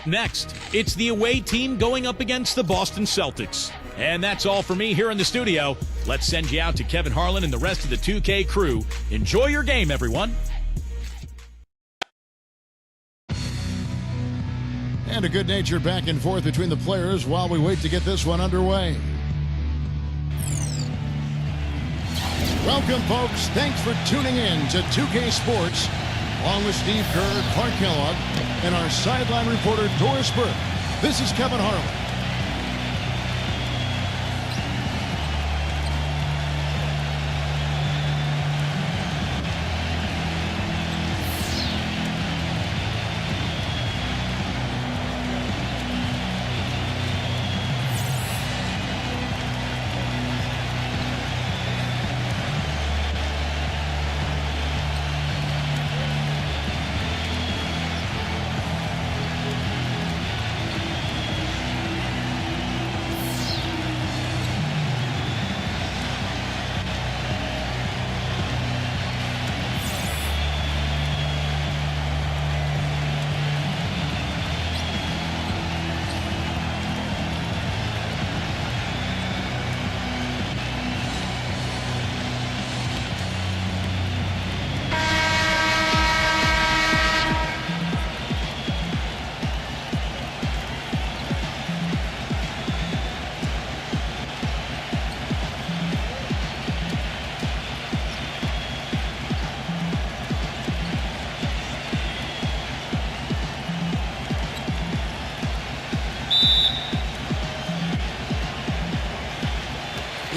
next. It's the away team going up against the Boston Celtics. And that's all for me here in the studio. Let's send you out to Kevin Harlan and the rest of the 2K crew. Enjoy your game, everyone. And a good-natured back and forth between the players while we wait to get this one underway. Welcome, folks. Thanks for tuning in to 2K Sports, along with Steve Kerr, Clark Kellogg, and our sideline reporter, Doris Burke. This is Kevin Harlan.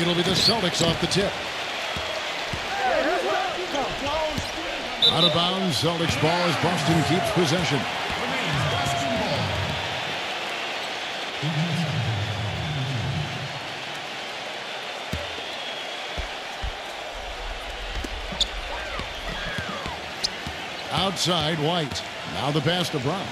It'll be the Celtics off the tip. Out of bounds, Celtics ball as Boston keeps possession. Outside, White. Now the pass to Brown.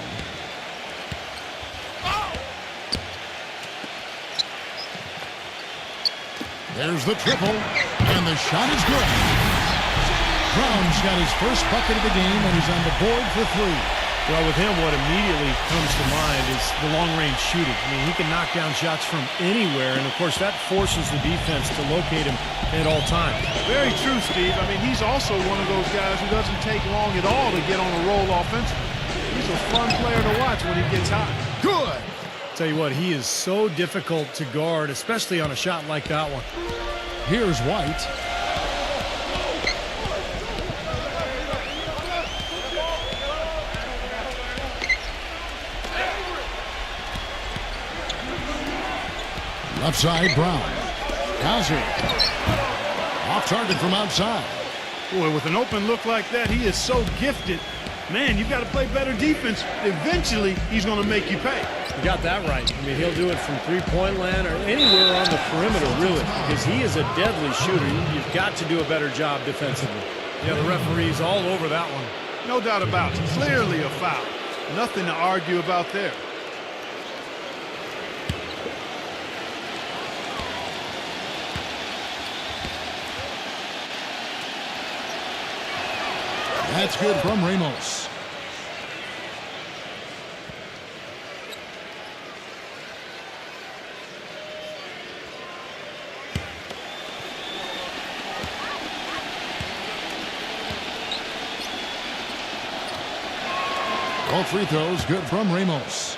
There's the triple, and the shot is good. Brown's got his first bucket of the game, and he's on the board for three. Well, with him, what immediately comes to mind is the long-range shooting. I mean, he can knock down shots from anywhere, and of course, that forces the defense to locate him at all times. Very true, Steve. I mean, he's also one of those guys who doesn't take long at all to get on a roll offensively. He's a fun player to watch when he gets hot. Good. Tell you what, he is so difficult to guard, especially on a shot like that one. Here's White. Left side, Brown. Hauser. Off target from outside. Boy, with an open look like that, he is so gifted. Man, you've got to play better defense. Eventually, he's going to make you pay. You got that right. I mean, he'll do it from three-point land or anywhere on the perimeter, really, because he is a deadly shooter. You've got to do a better job defensively. Yeah, the referee's all over that one. No doubt about it. Clearly a foul. Nothing to argue about there. That's good from Ramos. All free throws good from Ramos.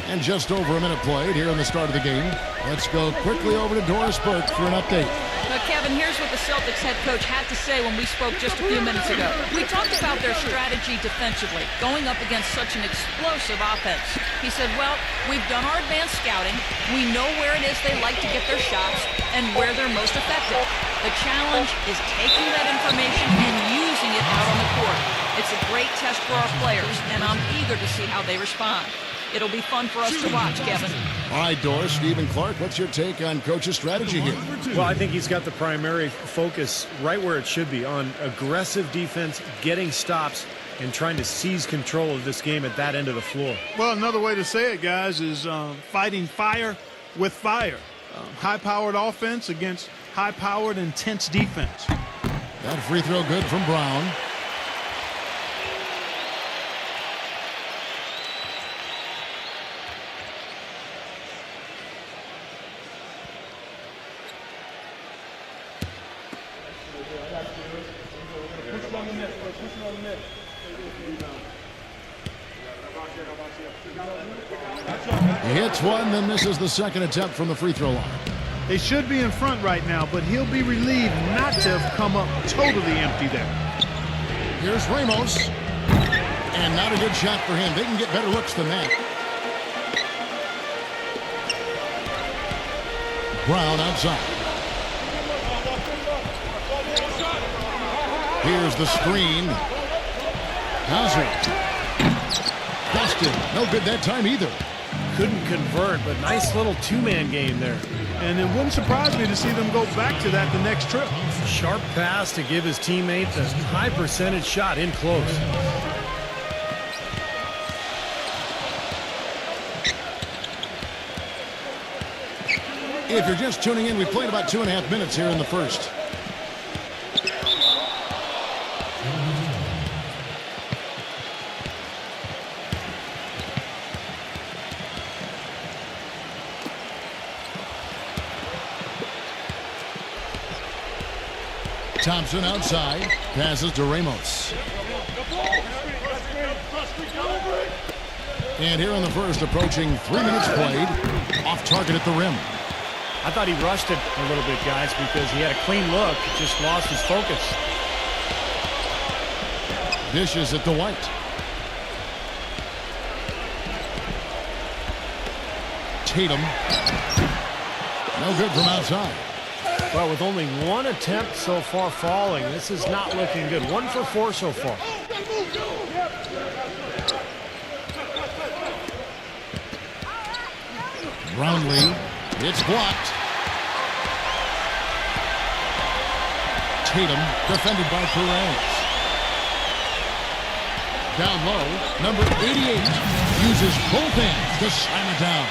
And just over a minute played here in the start of the game. Let's go quickly over to Doris Burke for an update. Kevin, here's what the Celtics head coach had to say when we spoke just a few minutes ago. We talked about their strategy defensively, going up against such an explosive offense. He said, well, we've done our advanced scouting. We know where it is they like to get their shots and where they're most effective. The challenge is taking that information and using it out on the court. It's a great test for our players, and I'm eager to see how they respond. It'll be fun for us to watch, Kevin. All right, Doris, Steve, and Clark, what's your take on Coach's strategy here? Well, I think he's got the primary focus right where it should be, on aggressive defense, getting stops, and trying to seize control of this game at that end of the floor. Well, another way to say it, guys, is fighting fire with fire. High-powered offense against high-powered, intense defense. That free throw good from Brown. He hits one, then misses the second attempt from the free throw line. They should be in front right now, but he'll be relieved not to have come up totally empty there. Here's Ramos. And not a good shot for him. They can get better looks than that. Brown outside. Here's the screen. Hazard. Busted. No good that time either. Couldn't convert, but nice little two-man game there. And it wouldn't surprise me to see them go back to that the next trip. Sharp pass to give his teammate the high percentage shot in close. If you're just tuning in, we played about 2.5 minutes here in the first. Thompson outside, passes to Ramos. And here in the first, approaching 3 minutes played, off target at the rim. I thought he rushed it a little bit, guys, because he had a clean look. He just lost his focus. Dishes at the White. Tatum. No good from outside. Well, with only one attempt so far falling, this is not looking good. 1 for 4 so far. Brownlee. It's blocked. Tatum, defended by Perez. Down low, number 88 uses both hands to slam it down.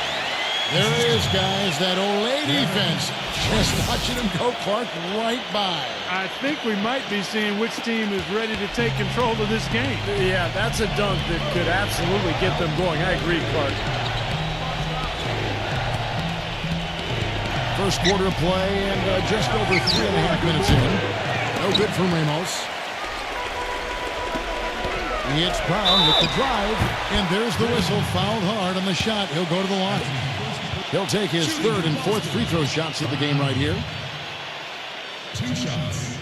There it is, guys, that Olay defense. Just watching him go, Clark, right by. I think we might be seeing which team is ready to take control of this game. Yeah, that's a dunk that could absolutely get them going. I agree, Clark. First quarter of play and just over 3.5 minutes in. No good from Ramos. It's Brown with the drive, and there's the whistle. Fouled hard on the shot. He'll go to the line. He'll take his third and fourth free throw shots of the game right here. 2 shots.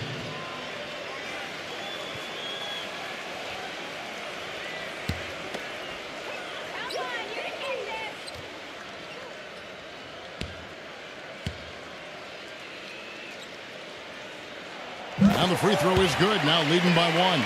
Now the free throw is good. Now leading by 1.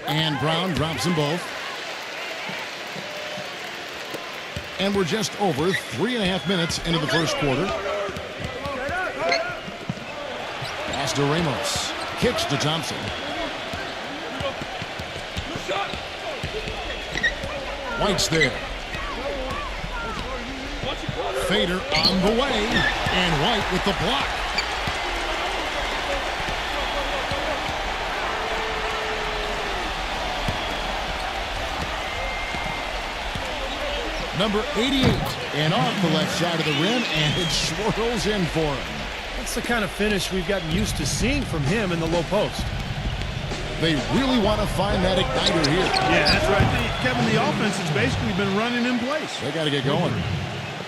And Brown drops them both. And we're just over 3.5 minutes into the first quarter. Pass to Ramos. Kicks to Thompson. White's there. Fader on the way. And White with the block. Number 88, and off the left side of the rim, and it swirls in for him. That's the kind of finish we've gotten used to seeing from him in the low post. They really want to find that igniter here. Yeah, that's right. Kevin, the offense has basically been running in place. They got to get going.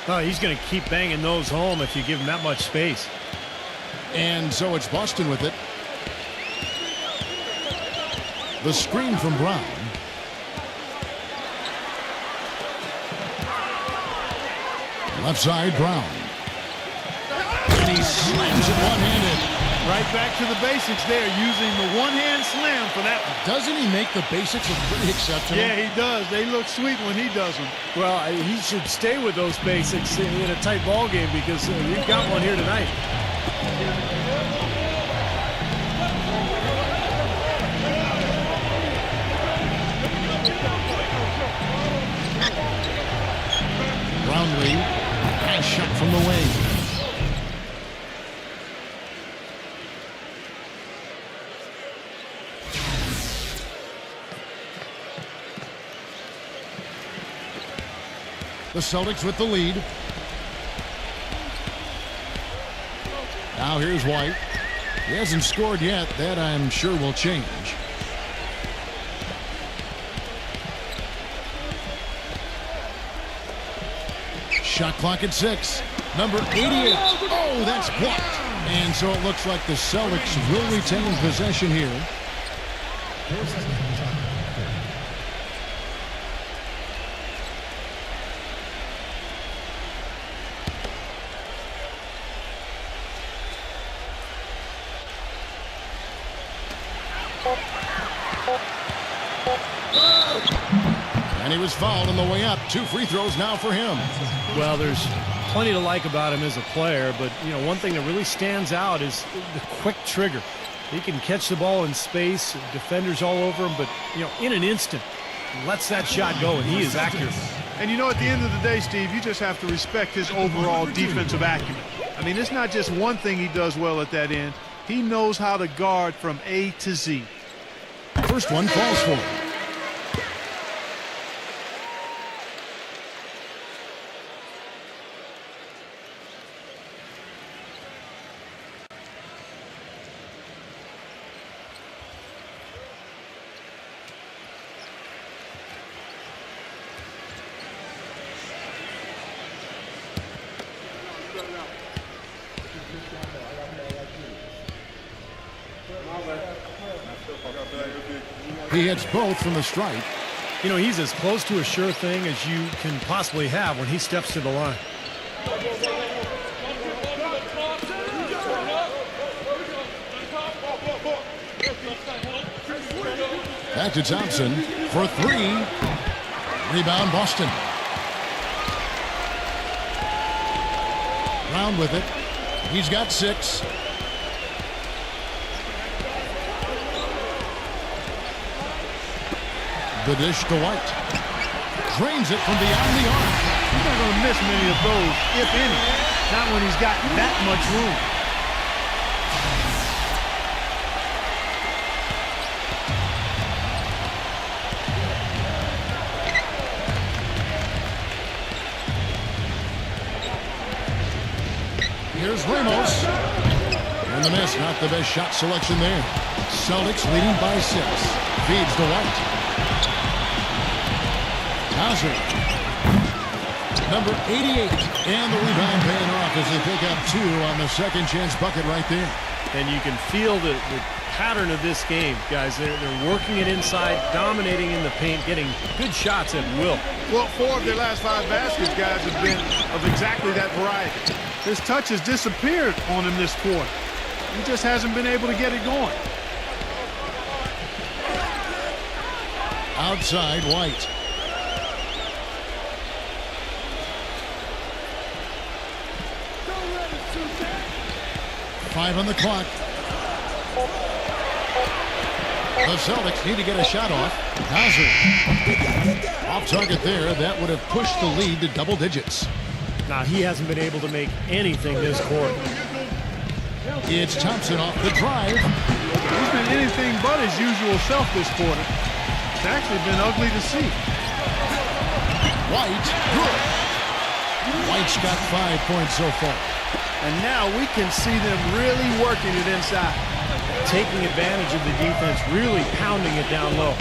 Oh, he's going to keep banging those home if you give him that much space. And so it's Boston with it. The screen from Brown. Left side, Brown. And he slams it one-handed. Right back to the basics there, using the one-hand slam for that one. Doesn't he make the basics look pretty exceptional? Yeah, he does. They look sweet when he does them. Well, he should stay with those basics in a tight ball game because we've got one here tonight. Brownlee, nice shot from the wing. The Celtics with the lead. Now here's White. He hasn't scored yet. That I'm sure will change. Shot clock at 6. Number 88. Oh, that's blocked. And so it looks like the Celtics will retain possession here. And he was fouled on the way up. 2 free throws now for him. Well, there's plenty to like about him as a player, but you know, one thing that really stands out is the quick trigger. He can catch the ball in space, defenders all over him, but you know, in an instant, lets that shot go, and he is accurate. And you know, at the end of the day, Steve, you just have to respect his overall defensive acumen. I mean, it's not just one thing he does well at that end. He knows how to guard from A to Z. First one falls for him. He hits both from the stripe. You know, he's as close to a sure thing as you can possibly have when he steps to the line. Back to Thompson for 3. Rebound Boston. Brown with it. He's got 6. The dish to White. Drains it from beyond the arc. He's not going to miss many of those, if any. Not when he's got that much room. Here's Ramos. And the miss, not the best shot selection there. Celtics leading by 6. Feeds to White. Hauser. Number 88. And the rebound paying off as they pick up 2 on the second chance bucket right there. And you can feel the pattern of this game, guys. They're working it inside, dominating in the paint, getting good shots at will. Well, 4 of their last 5 baskets, guys, have been of exactly that variety. His touch has disappeared on him this quarter. He just hasn't been able to get it going. Outside White. Five on the clock. The Celtics need to get a shot off. Hauser. Off target there. That would have pushed the lead to double digits. Now, he hasn't been able to make anything this quarter. It's Thompson off the drive. He's been anything but his usual self this quarter. It's actually been ugly to see. White, good. White's got 5 points so far. And now we can see them really working it inside. Taking advantage of the defense, really pounding it down low.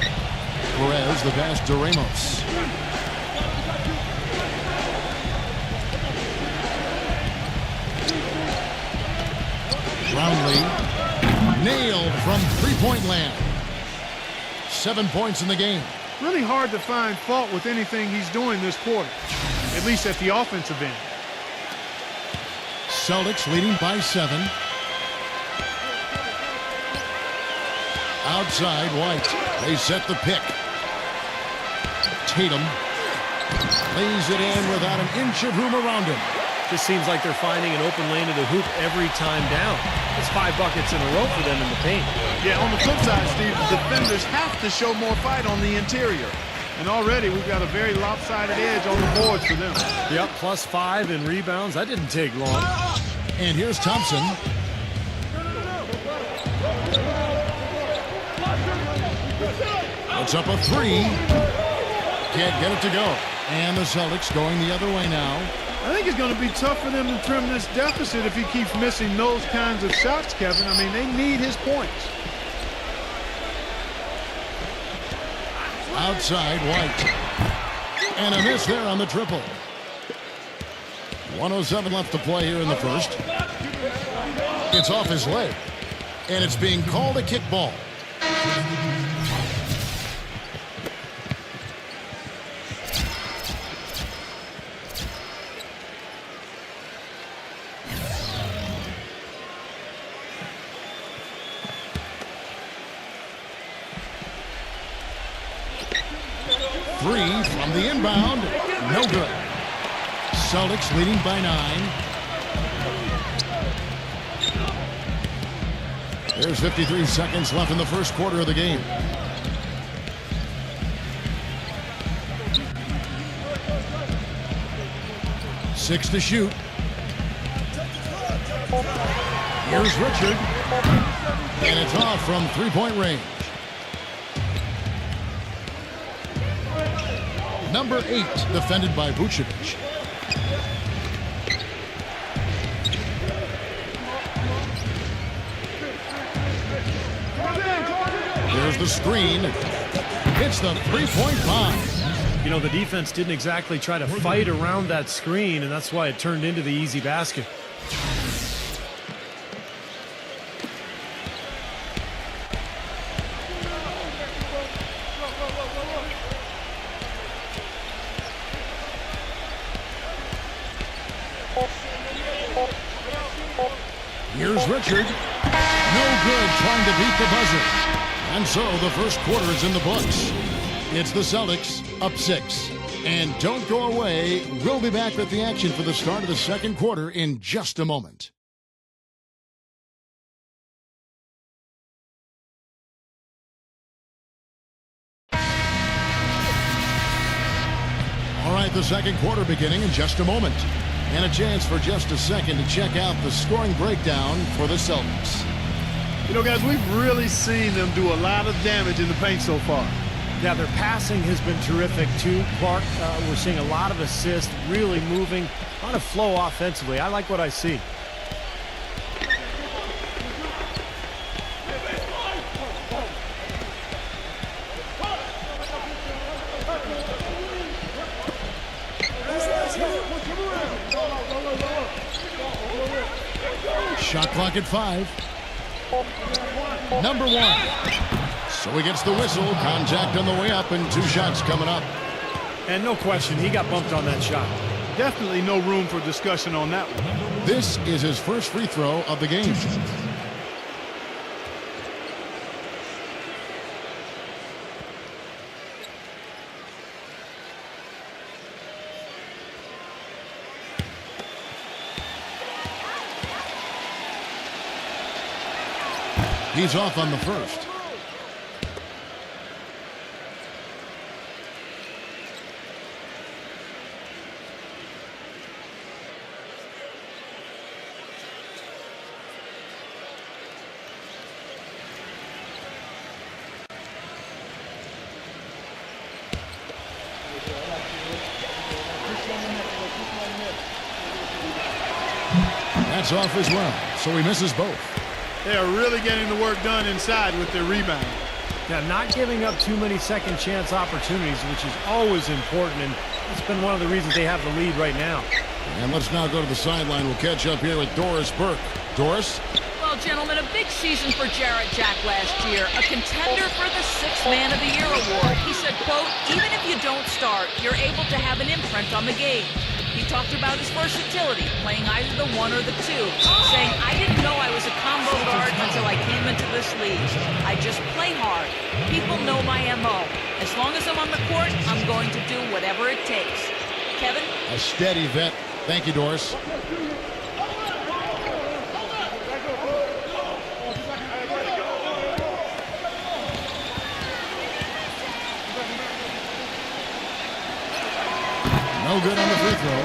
Perez, the pass to Ramos. Brownlee, nailed from three-point land. 7 points in the game. Really hard to find fault with anything he's doing this quarter, at least at the offensive end. Celtics leading by 7. Outside White. They set the pick. Tatum lays it in without an inch of room around him. Just seems like they're finding an open lane to the hoop every time down. It's 5 buckets in a row for them in the paint. Yeah, on the flip side, Steve, the defenders have to show more fight on the interior. And already we've got a very lopsided edge on the boards for them. Yep, plus 5 in rebounds. That didn't take long. And here's Thompson. Puts up a 3. Can't get it to go. And the Celtics going the other way now. I think it's going to be tough for them to trim this deficit if he keeps missing those kinds of shots, Kevin. I mean, they need his points. Outside, White. And a miss there on the triple. 1:07 left to play here in the first. It's off his leg. And it's being called a kickball. Three from the inbound. No good. Celtics leading by 9. There's 53 seconds left in the first quarter of the game. Six to shoot. Here's Richard. And it's off from three-point range. Number 8, defended by Vucevic. There's the screen. It's the three-point bomb. You know, the defense didn't exactly try to fight around that screen, and that's why it turned into the easy basket. Here's Richard. No good, trying to beat the buzzer. And so the first quarter is in the books. It's the Celtics up 6. And don't go away. We'll be back with the action for the start of the second quarter in just a moment. All right, the second quarter beginning in just a moment. And a chance for just a second to check out the scoring breakdown for the Celtics. You know, guys, we've really seen them do a lot of damage in the paint so far. Yeah, their passing has been terrific, too. Clark, we're seeing a lot of assists, really moving, a lot of flow offensively. I like what I see. Shot clock at 5. Number 1. So he gets the whistle. Contact on the way up and 2 shots coming up. And no question, he got bumped on that shot. Definitely no room for discussion on that one. This is his first free throw of the game. He's off on the first. That's off as well, so he misses both. They are really getting the work done inside with their rebound. Yeah, not giving up too many second chance opportunities, which is always important, and it's been one of the reasons they have the lead right now. And let's now go to the sideline. We'll catch up here with Doris Burke. Doris? Well, gentlemen, a big season for Jarrett Jack last year, a contender for the 6th Man of the Year award. He said, quote, even if you don't start, you're able to have an imprint on the game. He talked about his versatility, playing either the 1 or the 2, saying, I didn't know I was a combo guard until I came into this league. I just play hard. People know my MO. As long as I'm on the court, I'm going to do whatever it takes. Kevin? A steady vet. Thank you, Doris. No good on the free throw.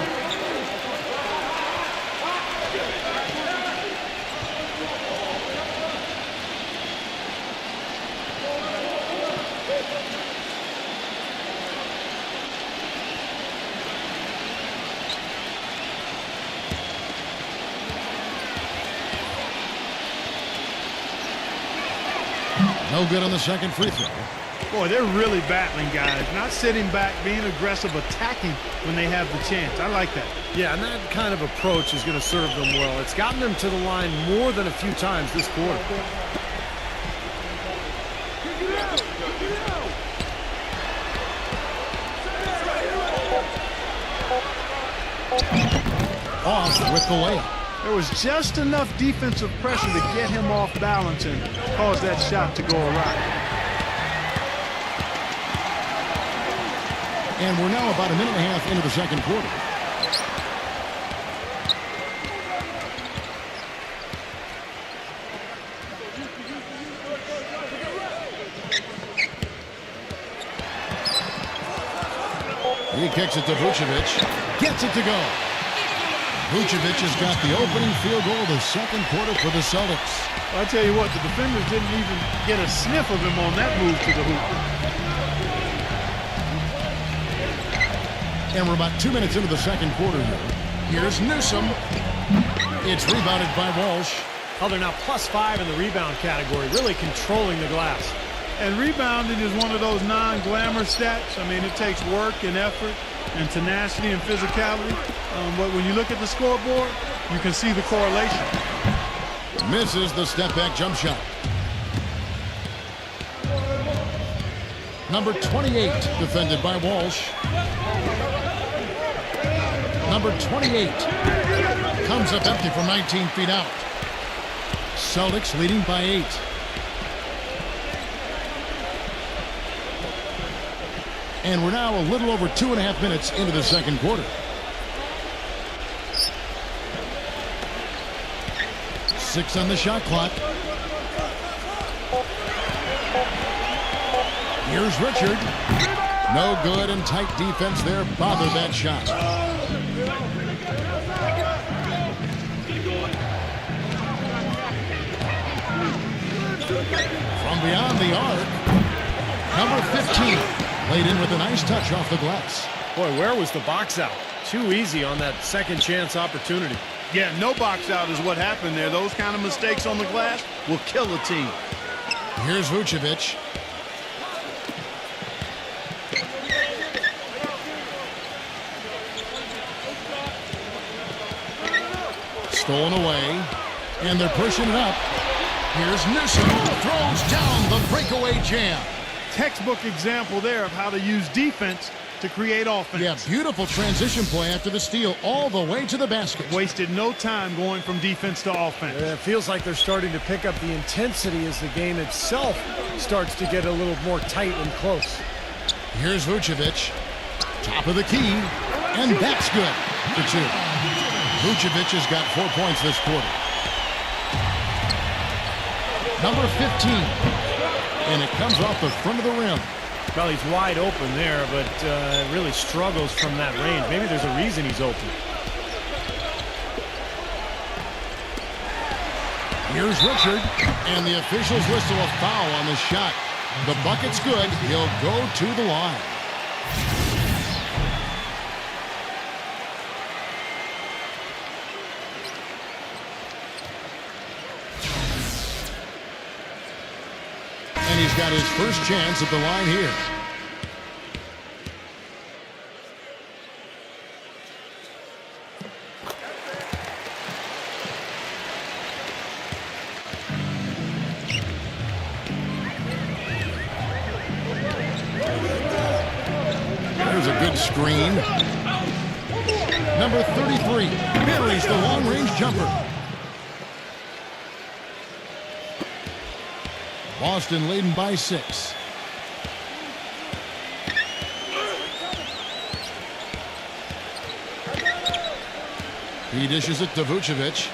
No good on the second free throw. Boy, they're really battling, guys. Not sitting back, being aggressive, attacking when they have the chance. I like that. Yeah, and that kind of approach is going to serve them well. It's gotten them to the line more than a few times this quarter. Off with the layup. There was just enough defensive pressure to get him off balance and cause that shot to go awry. And we're now about a minute and a half into the second quarter. He kicks it to Vucevic. Gets it to go. Vucevic has got the opening field goal of the second quarter for the Celtics. Well, I tell you what, the defenders didn't even get a sniff of him on that move to the hoop. And we're about 2 minutes into the second quarter here. Here's Newsom. It's rebounded by Walsh. Oh, they're now +5 in the rebound category, really controlling the glass. And rebounding is one of those non-glamour stats. I mean, it takes work and effort and tenacity and physicality. But when you look at the scoreboard, you can see the correlation. Misses the step-back jump shot. Number 28, defended by Walsh. Number 28 comes up empty from 19 feet out. Celtics leading by 8. And we're now a little over 2.5 minutes into the second quarter. Six on the shot clock. Here's Richard. No good, and tight defense there bothered that shot. From beyond the arc, number 15 laid in with a nice touch off the glass. Boy, where was the box out? Too easy on that second chance opportunity. Yeah, no box out is what happened there. Those kind of mistakes on the glass will kill a team. Here's Vucevic. Stolen away, and they're pushing it up. Here's Newsom, throws down the breakaway jam. Textbook example there of how to use defense to create offense. Yeah, beautiful transition play after the steal all the way to the basket. Wasted no time going from defense to offense. It feels like they're starting to pick up the intensity as the game itself starts to get a little more tight and close. Here's Vucevic, top of the key, and that's good for 2. Vucevic has got 4 points this quarter. Number 15, and it comes off the front of the rim. Well, he's wide open there, but really struggles from that range. Maybe there's a reason he's open. Here's Richard, and the officials whistle a foul on the shot. The bucket's good. He'll go to the line. And he's got his first chance at the line here. There's a good screen. Number 33 buries the long-range jumper. Boston leading by 6. He dishes it to Vucevic.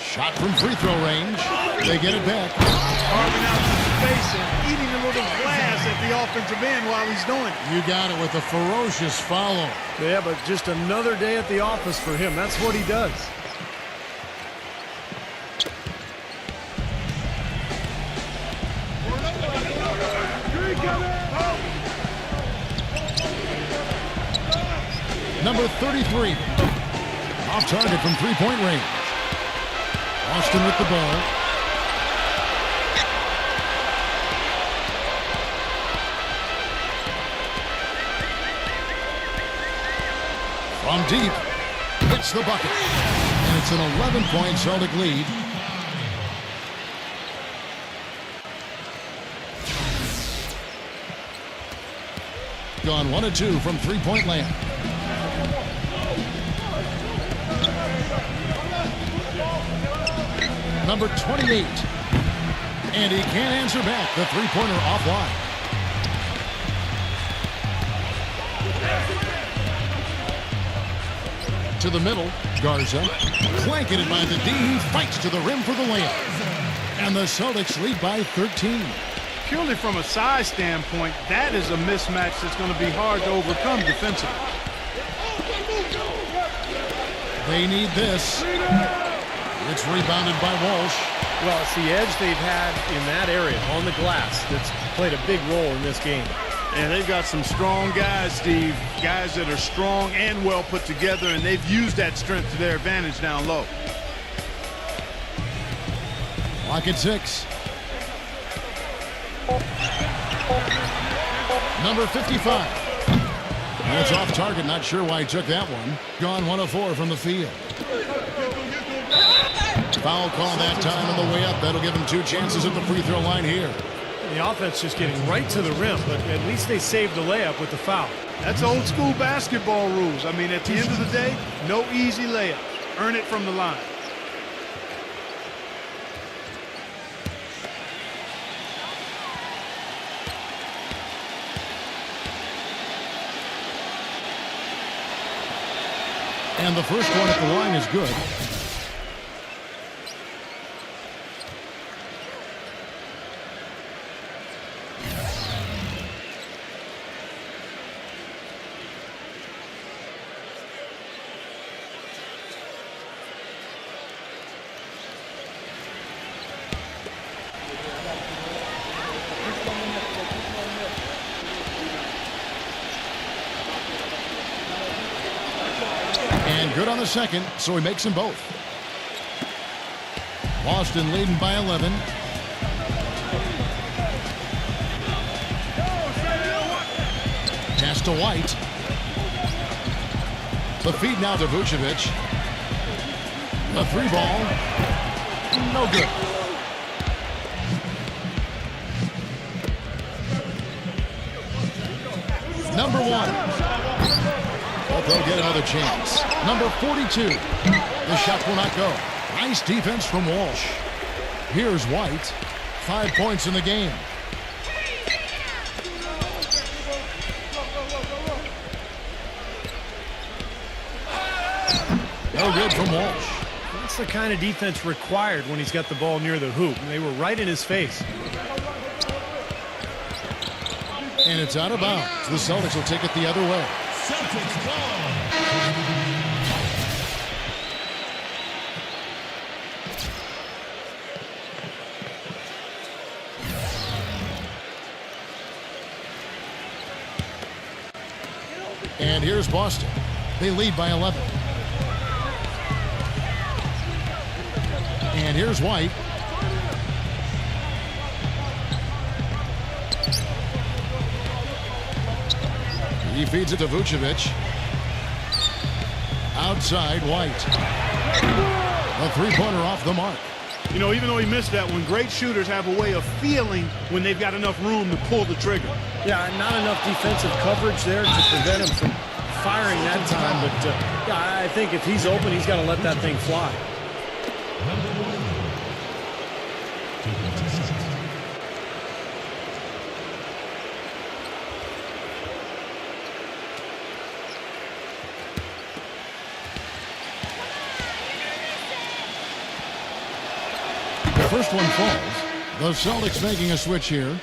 Shot from free throw range. They get it back. Carving out some space and eating a little glass at the offensive end while he's doing it. You got it with a ferocious follow. Yeah, but just another day at the office for him. That's what he does. Number 33. Off target from three-point range. Boston with the ball. From deep, hits the bucket. And it's an 11-point Celtic lead. Gone 1 of 2 from three-point land. Number 28. And he can't answer back. The three-pointer offline. To the middle. Garza. Blanketed by the D. He fights to the rim for the layup. And the Celtics lead by 13. Purely from a size standpoint, that is a mismatch that's going to be hard to overcome defensively. They need this. It's rebounded by Walsh. Well, it's the edge they've had in that area on the glass that's played a big role in this game. And they've got some strong guys, Steve. Guys that are strong and well put together, and they've used that strength to their advantage down low. Lock at 6. Number 55. And it's off target. Not sure why he took that one. Gone 1 of 4 from the field. Foul call that time on the way up. That'll give him 2 chances at the free throw line here. The offense just getting right to the rim, but at least they saved the layup with the foul. That's old school basketball rules. I mean, at the end of the day, no easy layup. Earn it from the line. And the first one at the line is good. Good on the second, so he makes them both. Boston leading by 11. Pass to White. The feed now to Vucevic. The 3 ball. No good. Number 1. But they'll get another chance. Number 42. The shot will not go. Nice defense from Walsh. Here's White. 5 points in the game. No good from Walsh. That's the kind of defense required when he's got the ball near the hoop. They were right in his face. And it's out of bounds. The Celtics will take it the other way. Celtics ball. And here's Boston. They lead by 11. And here's White. He feeds it to Vucevic. Outside, White. A three-pointer off the mark. You know, even though he missed that one, great shooters have a way of feeling when they've got enough room to pull the trigger. Yeah, not enough defensive coverage there to prevent him from firing that time. But yeah, I think if he's open, he's got to let that thing fly. The first one falls. The Celtics making a switch here.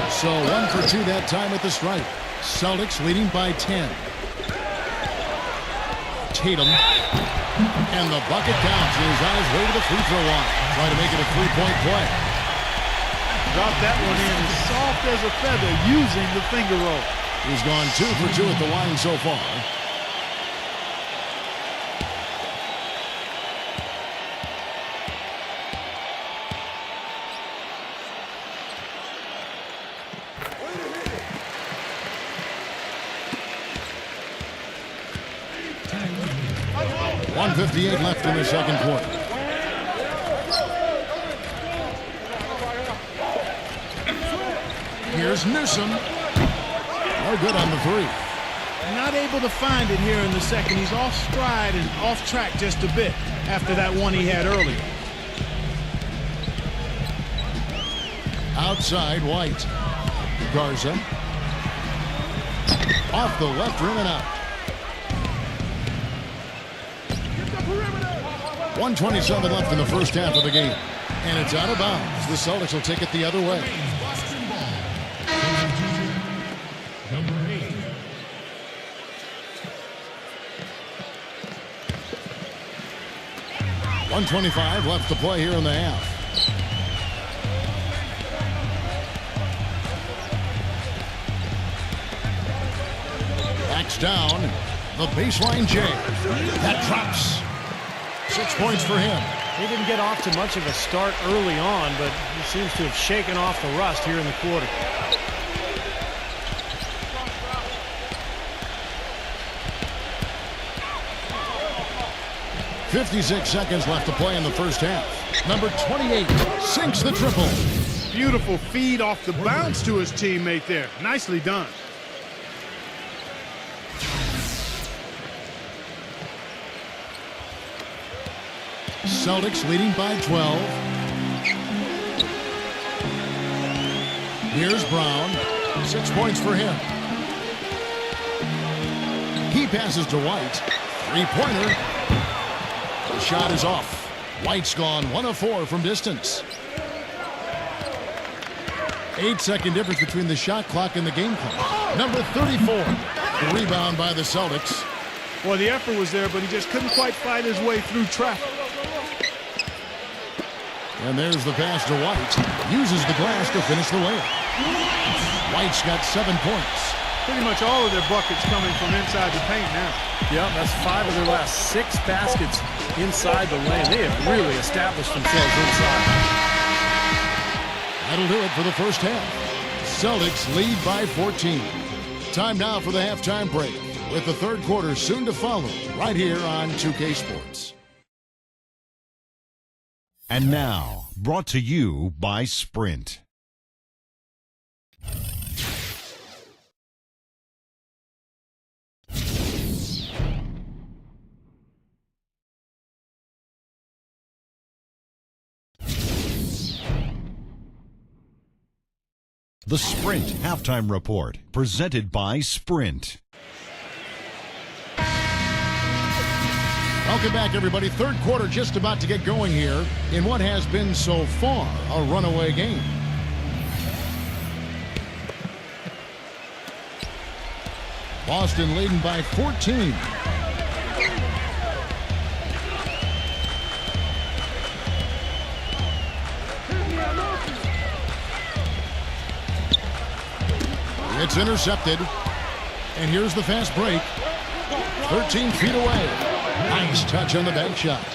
So 1 for 2 that time at the stripe. Celtics leading by 10. Tatum. And the bucket counts. He's on his way to the free throw line. Trying to make it a three-point play. Dropped that one in as soft as a feather using the finger roll. He's gone 2 for 2 at the line so far. .158 left in the second quarter. Here's Newsom. No good on the three. Not able to find it here in the second. He's off stride and off track just a bit after that one he had earlier. Outside, White. Garza. Off the left rim and out. 1:27 left in the first half of the game. And it's out of bounds. The Celtics will take it the other way. Number 8. .125 left to play here in the half. Backs down. The baseline J. That drops. 6 points for him. He didn't get off to much of a start early on, but he seems to have shaken off the rust here in the quarter. .56 seconds left to play in the first half. Number 28 sinks the triple. Beautiful feed off the bounce to his teammate there. Nicely done. Celtics leading by 12. Here's Brown. 6 points for him. He passes to White. Three-pointer. The shot is off. White's gone 1 of 4 from distance. 8-second difference between the shot clock and the game clock. Number 34. The rebound by the Celtics. Well, the effort was there, but he just couldn't quite fight his way through traffic. And there's the pass to White. Uses the glass to finish the layup. White's got 7 points. Pretty much all of their buckets coming from inside the paint now. Yeah, that's 5 of their last 6 baskets inside the lane. They have really established themselves inside. That'll do it for the first half. Celtics lead by 14. Time now for the halftime break, with the third quarter soon to follow, right here on 2K Sports. And now, brought to you by Sprint. The Sprint Halftime Report, presented by Sprint. Welcome back, everybody. Third quarter just about to get going here in what has been so far a runaway game. Boston leading by 14. It's intercepted. And here's the fast break. 13 feet away. Nice touch on the bank shot.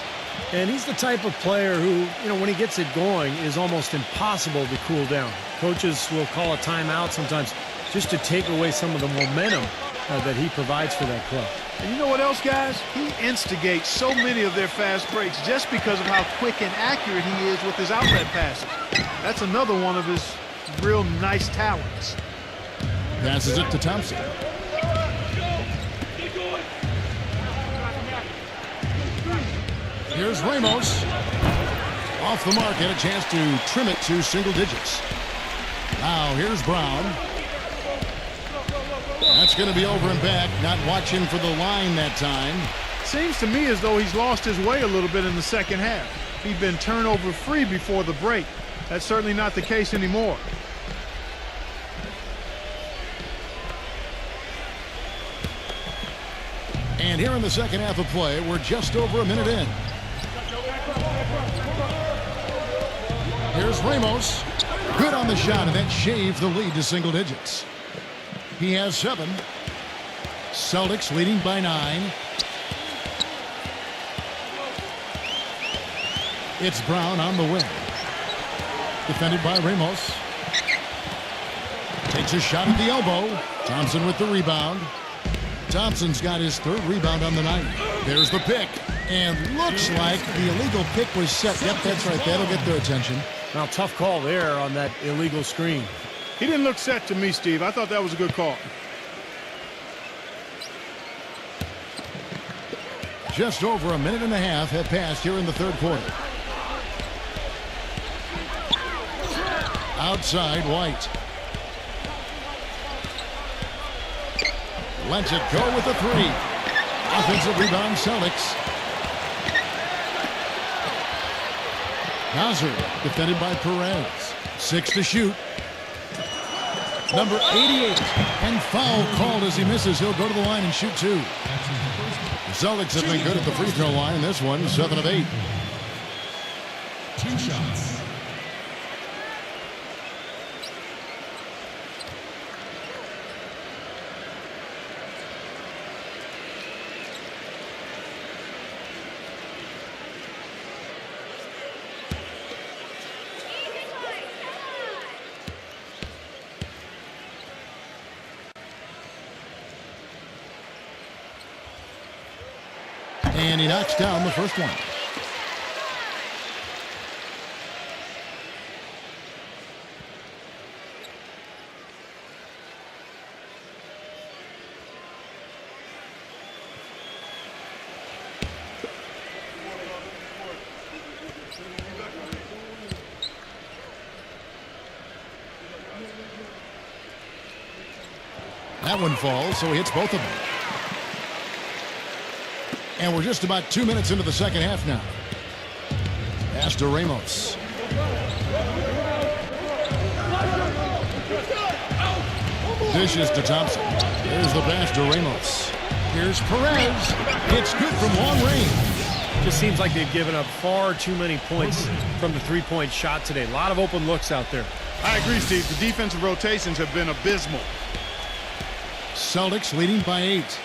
And he's the type of player who, when he gets it going, is almost impossible to cool down. Coaches will call a timeout sometimes just to take away some of the momentum that he provides for that club. And you know what else, guys? He instigates so many of their fast breaks just because of how quick and accurate he is with his outlet passes. That's another one of his real nice talents. Passes it to Thompson. Here's Ramos. Off the mark, had a chance to trim it to single digits. Now here's Brown. That's going to be over and back. Not watching for the line that time. Seems to me as though he's lost his way a little bit in the second half. He'd been turnover free before the break. That's certainly not the case anymore. And here in the second half of play, we're just over a minute in. Here's Ramos. Good on the shot, and that shaved the lead to single digits. He has 7. Celtics leading by 9. It's Brown on the wing. Defended by Ramos. Takes a shot at the elbow. Thompson with the rebound. Thompson's got his 3rd rebound on the night. There's the pick. And looks like the illegal pick was set. Yep, that's right. That'll get their attention. Now, tough call there on that illegal screen. He didn't look set to me, Steve. I thought that was a good call. Just over a minute and a half have passed here in the 3rd quarter. Outside, White. Lets it go with the 3. Offensive rebound, Celtics. Hazard, defended by Perez. 6 to shoot. Number 88. And foul called as he misses. He'll go to the line and shoot 2. The Celtics have been good at the free throw line. This one, 7 of 8. 2 shots. And he knocks down the first one. That one falls, so he hits both of them. And we're just about 2 minutes into the second half now. Pass to Ramos. Dishes to Thompson. There's the pass to Ramos. Here's Perez. It's good from long range. Just seems like they've given up far too many points from the three-point shot today. A lot of open looks out there. I agree, Steve. The defensive rotations have been abysmal. Celtics leading by 8.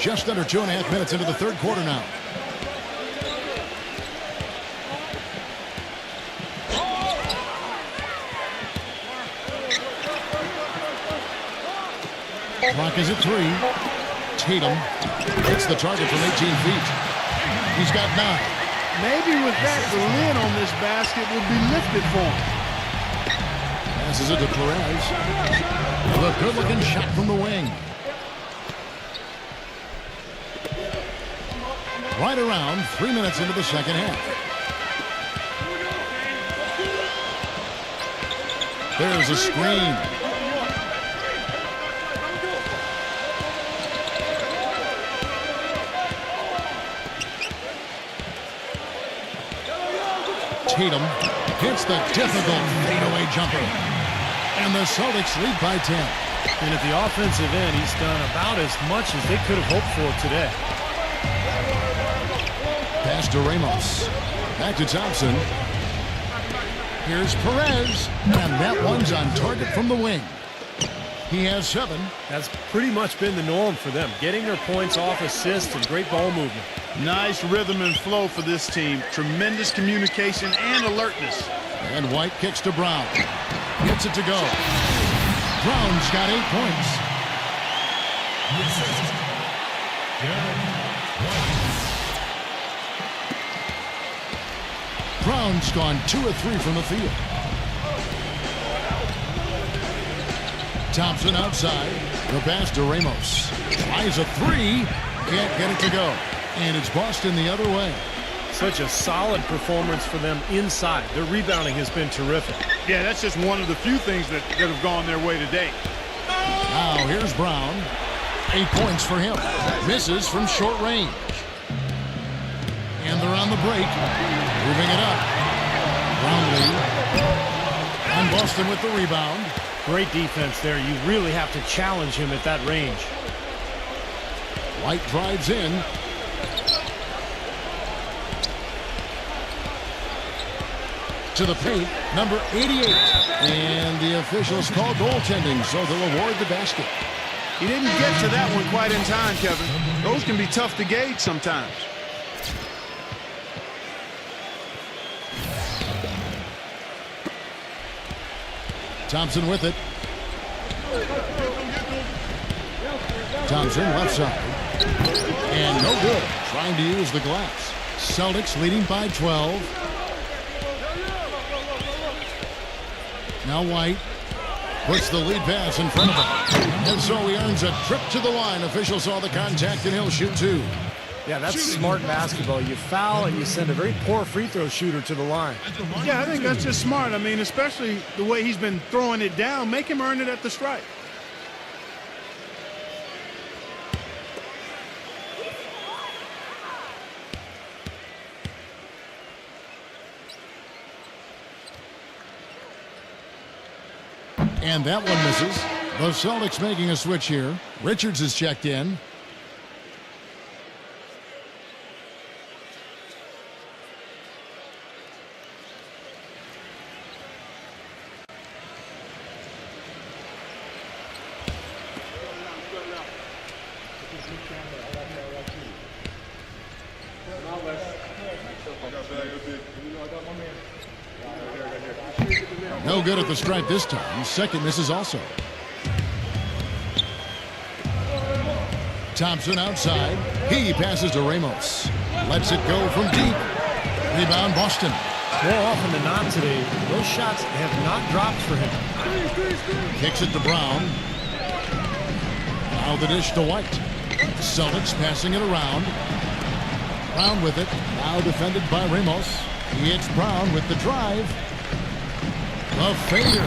Just under 2.5 minutes into the 3rd quarter now. Clock is at 3. Tatum hits the target from 18 feet. He's got 9. Maybe with that, the lid on this basket would be lifted for him. Passes it to Perez. A good-looking shot from the wing. Right around 3 minutes into the second half. There's a screen. Tatum hits the difficult fadeaway jumper. And the Celtics lead by 10. And at the offensive end, he's done about as much as they could have hoped for today. Pass to Ramos. Back to Thompson. Here's Perez. And that one's on target from the wing. He has 7. That's pretty much been the norm for them. Getting their points off assists and great ball movement. Nice rhythm and flow for this team. Tremendous communication and alertness. And White kicks to Brown. Gets it to go. Brown's got 8 points. Brown's gone 2 of 3 from the field. Thompson outside. The pass to Ramos. Tries a 3. Can't get it to go. And it's Boston the other way. Such a solid performance for them inside. Their rebounding has been terrific. Yeah, that's just one of the few things that have gone their way today. Now here's Brown. 8 points for him. Misses from short range. And they're on the break. Moving it up. Brownlee. And Boston with the rebound. Great defense there. You really have to challenge him at that range. White drives in. To the paint, number 88. And the officials call goaltending, so they'll award the basket. He didn't get to that one quite in time, Kevin. Those can be tough to gauge sometimes. Thompson with it. Thompson left side. And no good. Trying to use the glass. Celtics leading by 12. Now White puts the lead pass in front of him. And so he earns a trip to the line. Official saw the contact and he'll shoot two. Yeah, that's smart basketball. You foul and you send a very poor free throw shooter to the line. Yeah, I think that's just smart. I mean, especially the way he's been throwing it down. Make him earn it at the stripe. And that one misses. The Celtics making a switch here. Richards is checked in. No good at the stripe this time. Second misses also. Thompson outside. He passes to Ramos. Lets it go from deep. Rebound Boston. More often than not today, those shots have not dropped for him. Kicks it to Brown. Now the dish to White. Celtics passing it around. Brown with it. Now defended by Ramos. It's Brown with the drive. A fader.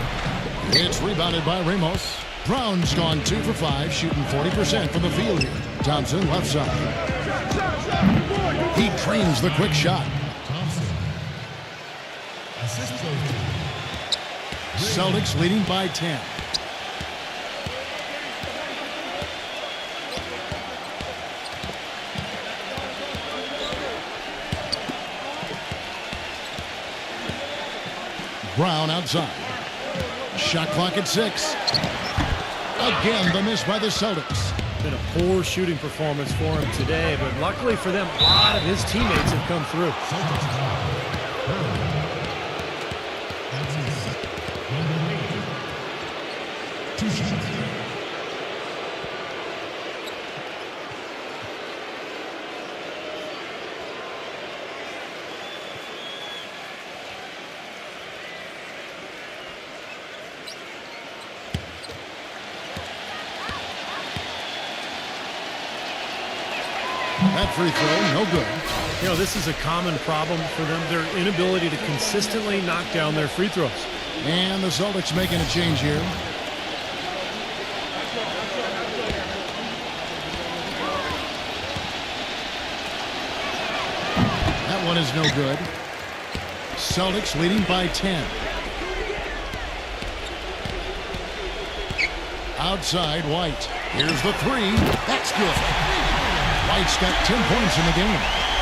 It's rebounded by Ramos. Brown's gone 2 for 5, shooting 40% from the field here. Thompson left side. He trains the quick shot. Celtics leading by 10. Brown outside. Shot clock at 6. Again, the miss by the Celtics. Been a poor shooting performance for him today, but luckily for them, a lot of his teammates have come through. That free throw, no good. You know, this is a common problem for them, their inability to consistently knock down their free throws. And the Celtics making a change here. That one is no good. Celtics leading by 10. Outside, White. Here's the three. That's good. White's got 10 points in the game.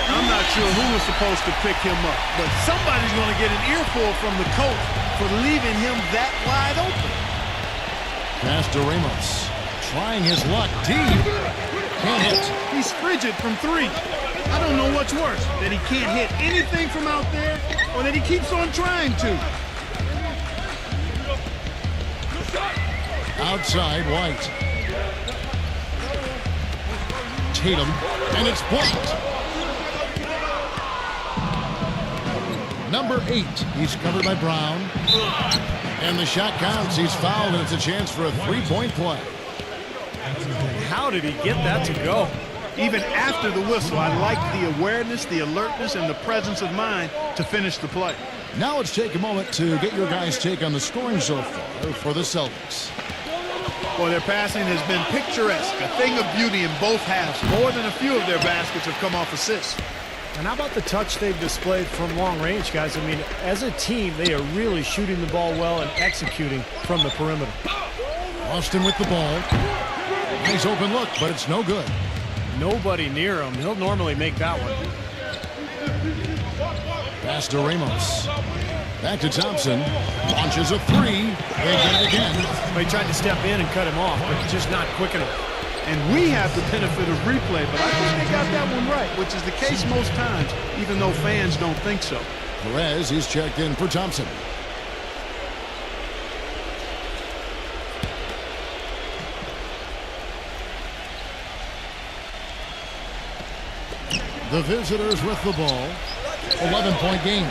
I'm not sure who was supposed to pick him up, but somebody's going to get an earful from the coach for leaving him that wide open. Pass to Ramos. Trying his luck deep. Can't hit. He's frigid from 3. I don't know what's worse, that he can't hit anything from out there or that he keeps on trying to. Outside, White. Tatum, and it's blocked. Number 8, he's covered by Brown. And the shot counts. He's fouled, and it's a chance for a three-point play. How did he get that to go? Even after the whistle, I like the awareness, the alertness, and the presence of mind to finish the play. Now let's take a moment to get your guys' take on the scoring so far for the Celtics. Well, their passing has been picturesque, a thing of beauty in both halves. More than a few of their baskets have come off assists. And how about the touch they've displayed from long range, guys? I mean, as a team, they are really shooting the ball well and executing from the perimeter. Boston with the ball. Nice open look, but it's no good. Nobody near him. He'll normally make that one. Pass to Ramos. Back to Thompson. Launches a three. They get it again. He tried to step in and cut him off, but just not quick enough. And we have the benefit of replay, but I think they got that one right, which is the case most times, even though fans don't think so. Perez is checked in for Thompson. The visitors with the ball. 11-point game.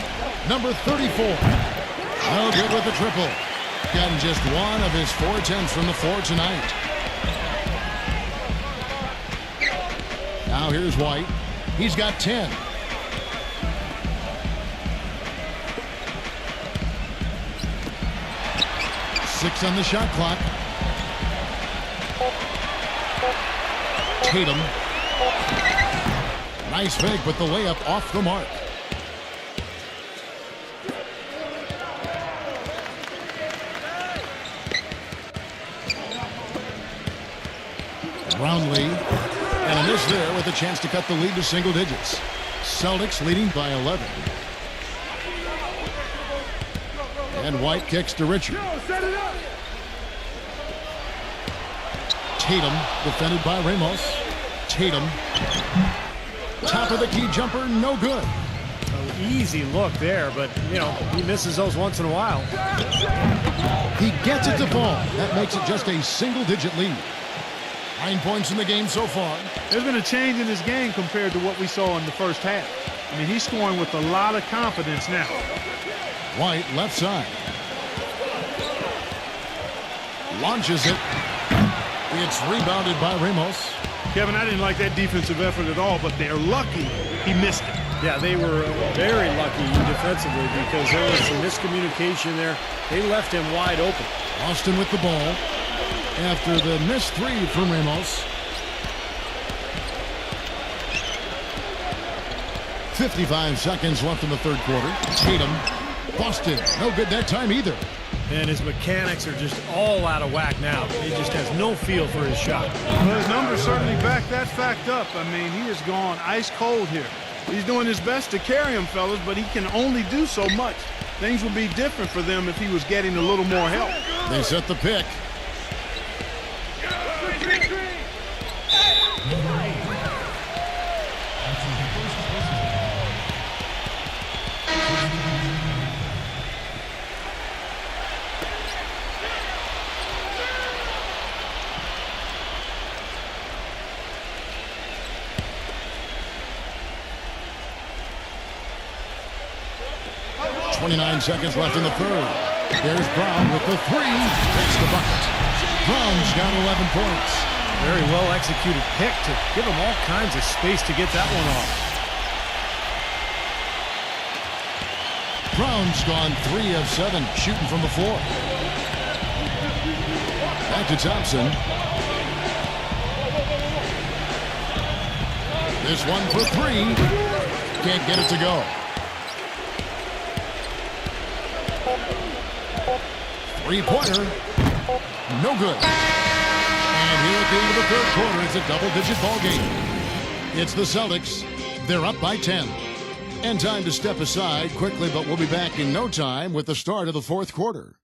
Number 34. No good with the triple. Gotten just one of his 4 attempts from the floor tonight. Now here's White. He's got 10. Six on the shot clock. Tatum. Nice fake, but the layup off the mark. Brownlee. And a miss there with a chance to cut the lead to single digits. Celtics leading by 11. And White kicks to Richard. Tatum defended by Ramos. Tatum. Top of the key jumper, no good. Easy look there, but, you know, he misses those once in a while. He gets it to fall. That makes it just a single-digit lead. 9 points in the game so far. There's been a change in his game compared to what we saw in the first half. I mean, he's scoring with a lot of confidence now. White left side. Launches it. It's rebounded by Ramos. Kevin, I didn't like that defensive effort at all, but they're lucky he missed it. Yeah, they were very lucky defensively because there was some miscommunication there. They left him wide open. Boston with the ball. After the missed three from Ramos. 55 seconds left in the third quarter. Tatum. Boston. No good that time either. And his mechanics are just all out of whack now. He just has no feel for his shot. Well, his numbers certainly back that fact up. I mean, he has gone ice cold here. He's doing his best to carry him, fellas, but he can only do so much. Things would be different for them if he was getting a little more help. They set the pick. .29 seconds left in the third. There's Brown with the three. Takes the bucket. Brown's got 11 points. Very well executed pick to give him all kinds of space to get that one off. Brown's gone 3 of 7 shooting from the floor. Back to Thompson. This one for 3. Can't get it to go. Three-pointer. No good. And here at the end of the third quarter, it's a double-digit ball game. It's the Celtics. They're up by 10. And time to step aside quickly, but we'll be back in no time with the start of the fourth quarter.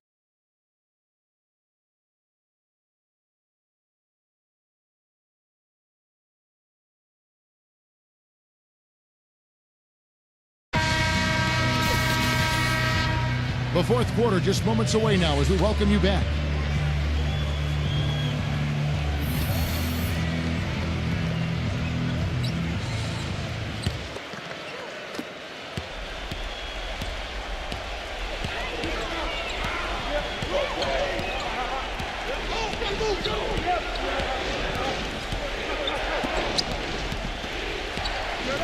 The fourth quarter just moments away now as we welcome you back.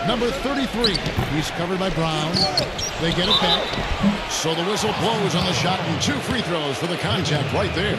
Number 33. He's covered by Brown. They get it back. So the whistle blows on the shot and 2 free throws for the contact right there.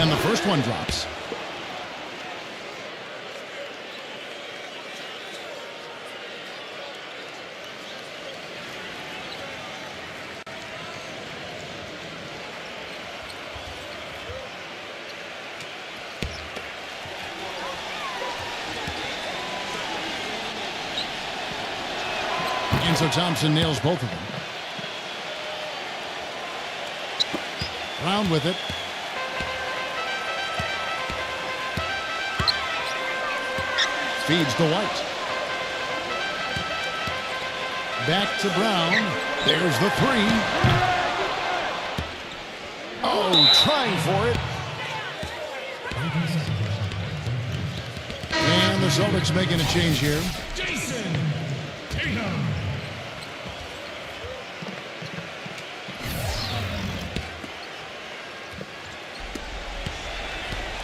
And the first one drops. And so Thompson nails both of them. Brown with it. Feeds to White. Back to Brown. There's the three. Oh, trying for it. And the Celtics making a change here.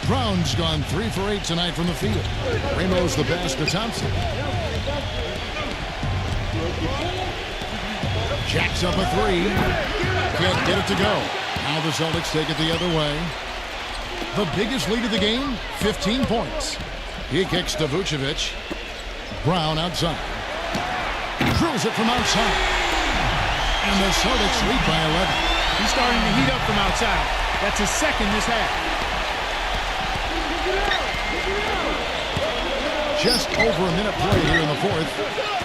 Brown's gone 3 for 8 tonight from the field. Ramos the pass to Thompson. Jacks up a three. Can't get it to go. Now the Celtics take it the other way. The biggest lead of the game, 15 points. He kicks to Vucevic. Brown outside. Drills it from outside. And the Celtics lead by 11. He's starting to heat up from outside. That's his second this half. Just over a minute play here in the fourth.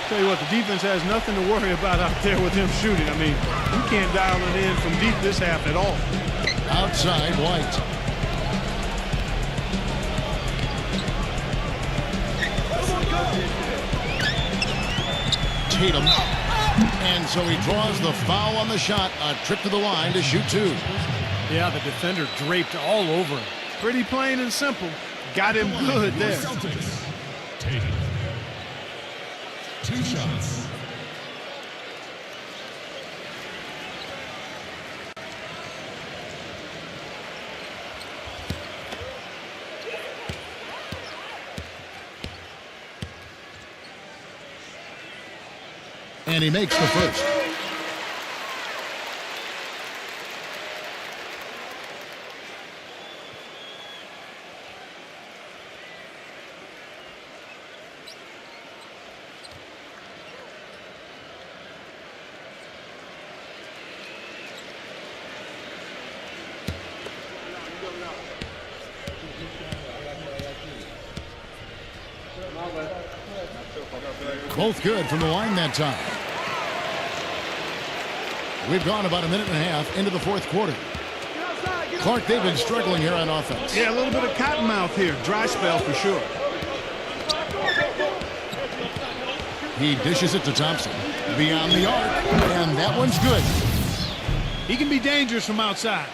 Tell you what, the defense has nothing to worry about out there with him shooting. I mean, he can't dial it in from deep this half at all. Outside, White. Tatum. And so he draws the foul on the shot. A trip to the line to shoot two. Yeah, the defender draped all over him. Pretty plain and simple. Got him good there. Tatum. 2 shots. And he makes the first. Both good from the line that time. We've gone about a minute and a half into the fourth quarter. Clark, they've been struggling here on offense. Yeah, a little bit of cottonmouth here. Dry spell for sure. He dishes it to Thompson. Beyond the arc, and that one's good. He can be dangerous from outside.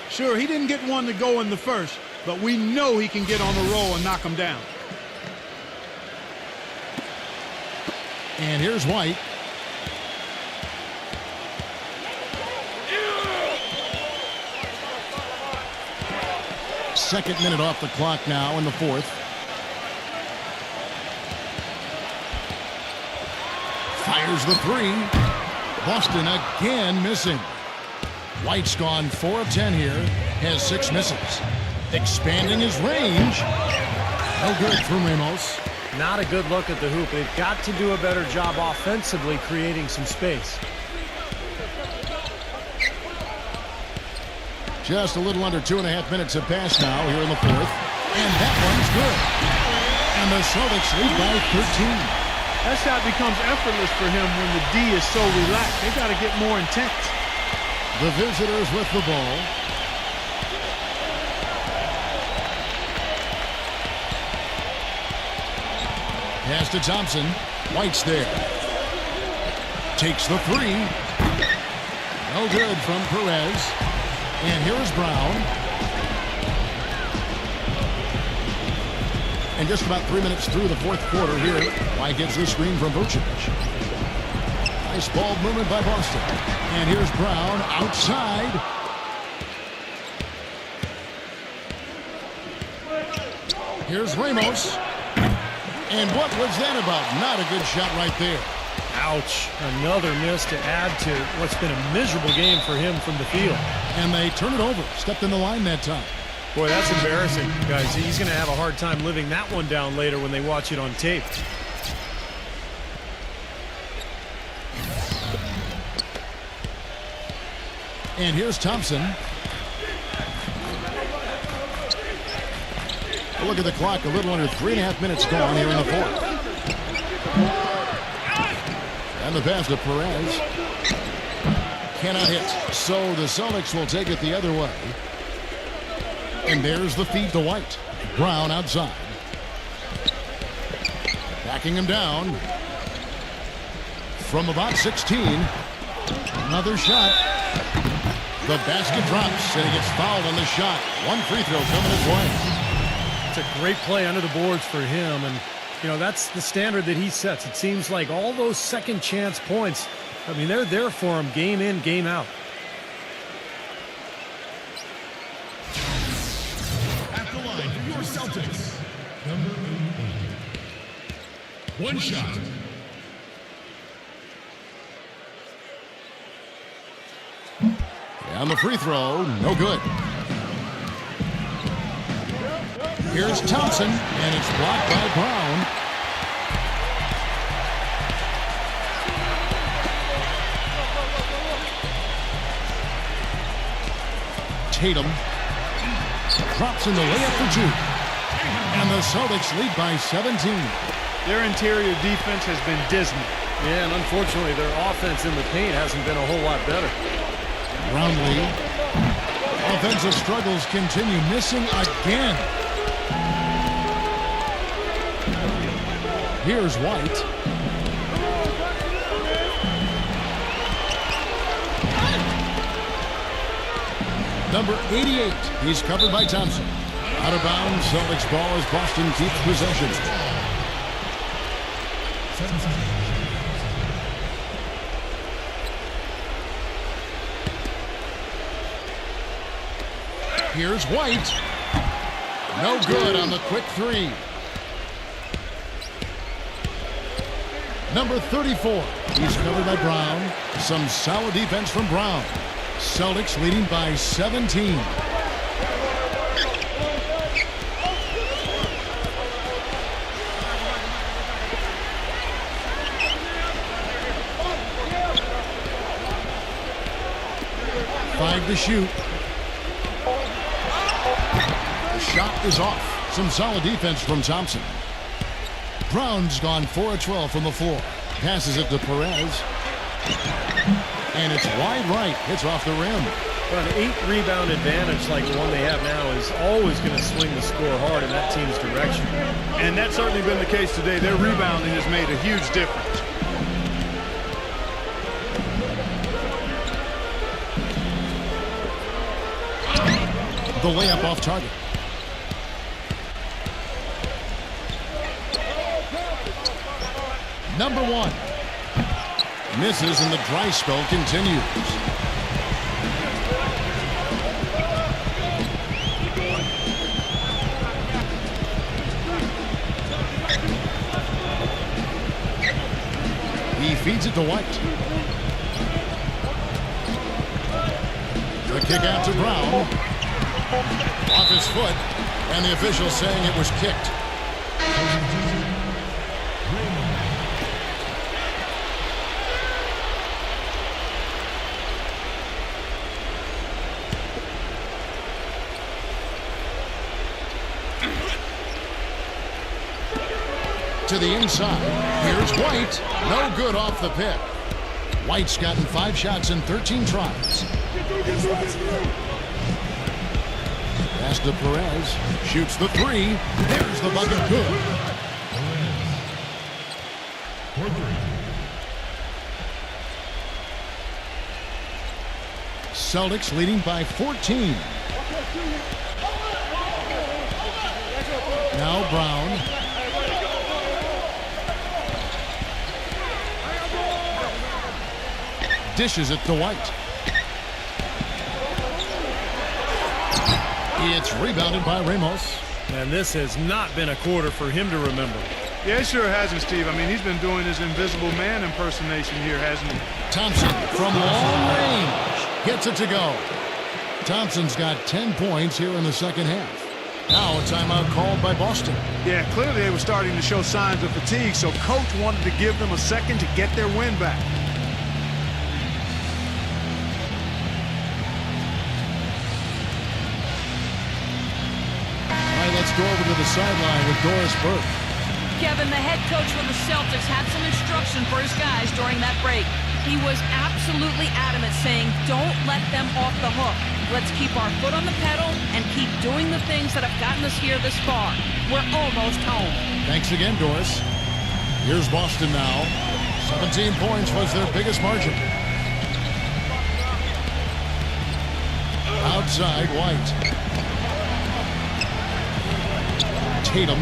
Sure, he didn't get one to go in the first, but we know he can get on the roll and knock him down. And here's White. Second minute off the clock now in the fourth. Fires the three. Boston again missing. White's gone 4 of 10 here. Has 6 misses. Expanding his range. No good from Ramos. Not a good look at the hoop. They've got to do a better job offensively creating some space. Just a little under 2.5 minutes have passed now here in the fourth. And that one's good. And the Celtics lead by 13. That shot becomes effortless for him when the D is so relaxed. They got to get more intense. The visitors with the ball. Pass to Thompson. White's there. Takes the three. No good from Perez. And here is Brown. And just about 3 minutes through the fourth quarter here. White gets the screen from Vucevic. Nice ball movement by Boston. And here's Brown outside. Here's Ramos. And what was that about? Not a good shot right there. Ouch. Another miss to add to what's been a miserable game for him from the field. And they turn it over. Stepped in the line that time. Boy, that's embarrassing, guys. He's going to have a hard time living that one down later when they watch it on tape. And here's Thompson. Look at the clock, a little under 3.5 minutes gone here in the fourth. And the pass to Perez. Cannot hit. So the Celtics will take it the other way. And there's the feed to White. Brown outside. Backing him down. From about 16. Another shot. The basket drops, and he gets fouled on the shot. One free throw coming his way. It's a great play under the boards for him, and you know that's the standard that he sets. It seems like all those second chance points, I mean, they're there for him game in, game out. At the line for your Celtics, number 88. One shot. And the free throw, no good. Here's Thompson, and it's blocked by Brown. Tatum drops in the layup for two. And the Celtics lead by 17. Their interior defense has been dismal. Yeah, and unfortunately, their offense in the paint hasn't been a whole lot better. Brownlee. Offensive struggles continue, missing again. Here's White. Number 88. He's covered by Thompson. Out of bounds. Celtics ball as Boston keeps possession. Here's White. No good on the quick three. Number 34. He's covered by Brown. Some solid defense from Brown. Celtics leading by 17. Five to shoot. The shot is off. Some solid defense from Thompson. Brown's gone 4 of 12 from the floor. Passes it to Perez. And it's wide right. Hits off the rim. Well, an 8-rebound advantage like the one they have now is always going to swing the score hard in that team's direction. And that's certainly been the case today. Their rebounding has made a huge difference. The layup off target. Number 1. Misses and the dry spell continues. He feeds it to White. The kick out to Brown. Off his foot, and the official saying it was kicked. To the inside. Here's White. No good off the pick. White's gotten 5 shots in 13 tries. Pass to Perez. Shoots the 3. There's the bucket. Good. Celtics leading by 14. Now Brown. Dishes it to White. It's rebounded by Ramos. And this has not been a quarter for him to remember. Yeah, it sure hasn't, Steve. I mean, he's been doing his invisible man impersonation here, hasn't he? Thompson from long range gets it to go. Thompson's got 10 points here in the second half. Now a timeout called by Boston. Yeah, clearly they were starting to show signs of fatigue, so coach wanted to give them a second to get their win back. All right, let's go over to the sideline with Doris Burke. Kevin, the head coach for the Celtics, had some instruction for his guys during that break. He was absolutely adamant, saying, don't let them off the hook. Let's keep our foot on the pedal and keep doing the things that have gotten us here this far. We're almost home. Thanks again, Doris. Here's Boston now. 17 points was their biggest margin. Outside, White. Tatum.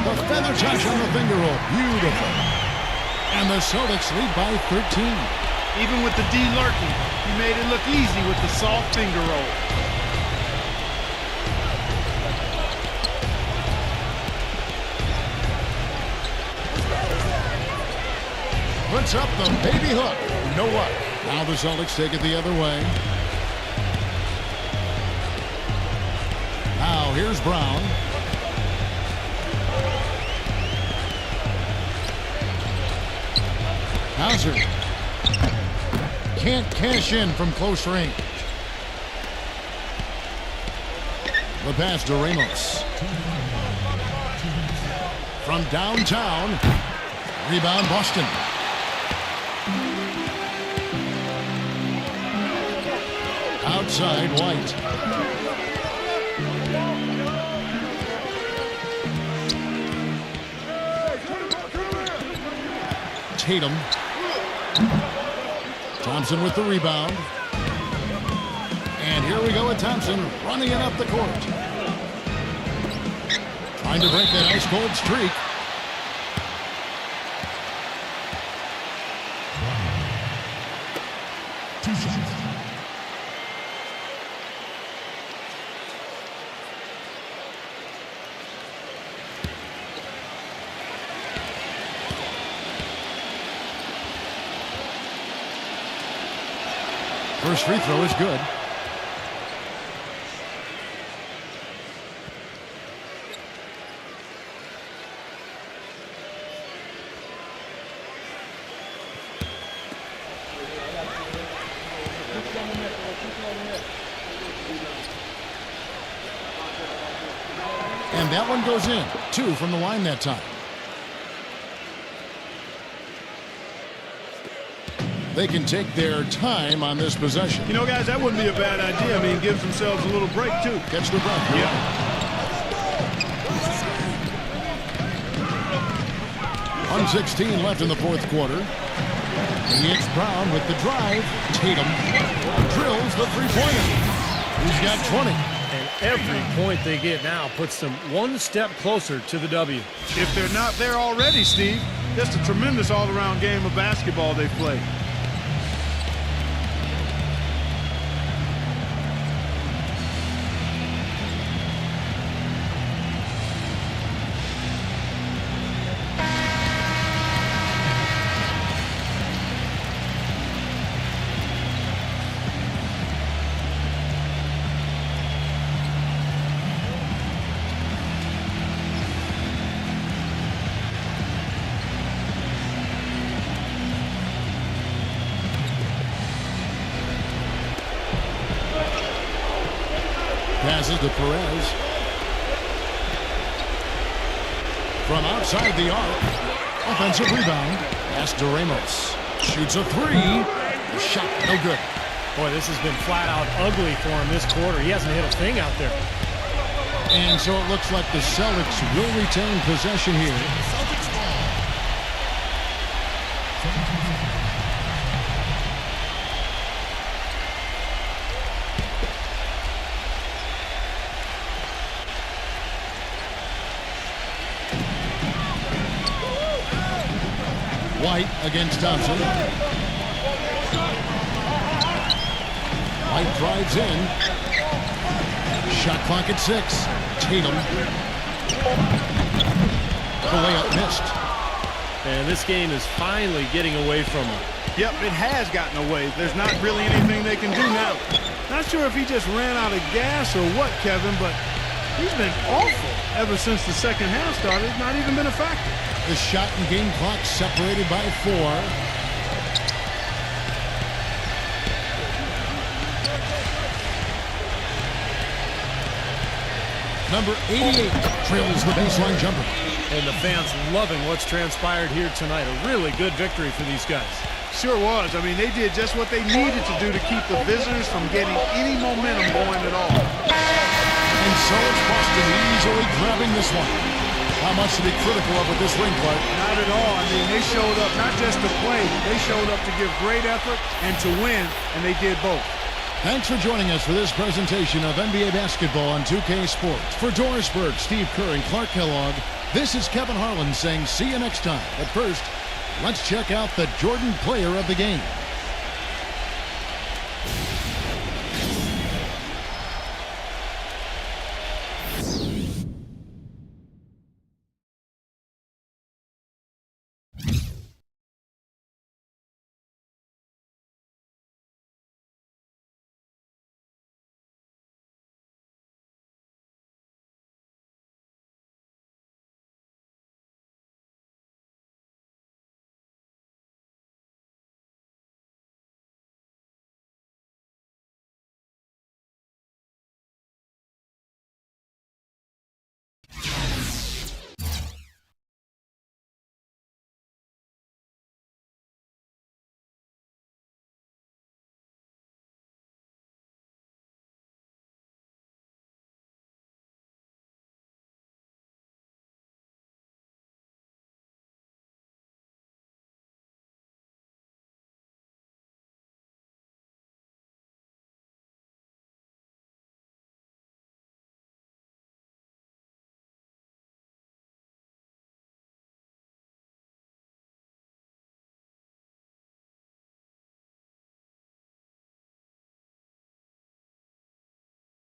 The feather touch on the finger roll. Beautiful. And the Celtics lead by 13. Even with the D lurking, he made it look easy with the soft finger roll. Puts up the baby hook. No luck. Now the Celtics take it the other way. Now here's Brown. Hauser. Can't cash in from close range. The pass to Ramos. From downtown. Rebound Boston. Outside White. Tatum. Thompson with the rebound. And here we go with Thompson running it up the court. Trying to break that ice-cold streak. First free throw is good. And that one goes in. 2 from the line that time. They can take their time on this possession. You know, guys, that wouldn't be a bad idea. I mean, it gives themselves a little break, too. Catch the breath. Yeah. Right. 1:16 left in the fourth quarter. And it's Brown with the drive. Tatum drills the three-pointer. He's got 20. And every point they get now puts them one step closer to the W. If they're not there already, Steve, just a tremendous all-around game of basketball they played. Passes to Perez. From outside the arc. Offensive rebound. Pass to Ramos. Shoots a three. The shot no good. Boy, this has been flat out ugly for him this quarter. He hasn't hit a thing out there. And so it looks like the Celtics will retain possession here. Celtics ball. White against Thompson. White drives in. Shot clock at 6. Tatum. The layup missed. And this game is finally getting away from him. Yep, it has gotten away. There's not really anything they can do now. Not sure if he just ran out of gas or what, Kevin, but he's been awful ever since the second half started. Not even been a factor. The shot and game clock separated by 4. Number 88 trails the baseline jumper. And the fans loving what's transpired here tonight. A really good victory for these guys. Sure was. I mean, they did just what they needed to do to keep the visitors from getting any momentum going at all. And so it's Boston easily grabbing this one. How much to be critical of with this ring, Clark? Not at all. I mean, they showed up not just to play, they showed up to give great effort and to win, and they did both. Thanks for joining us for this presentation of NBA basketball on 2K Sports. For Doris Burke, Steve Kerr, and Clark Kellogg, this is Kevin Harlan saying see you next time. But first, let's check out the Jordan player of the game.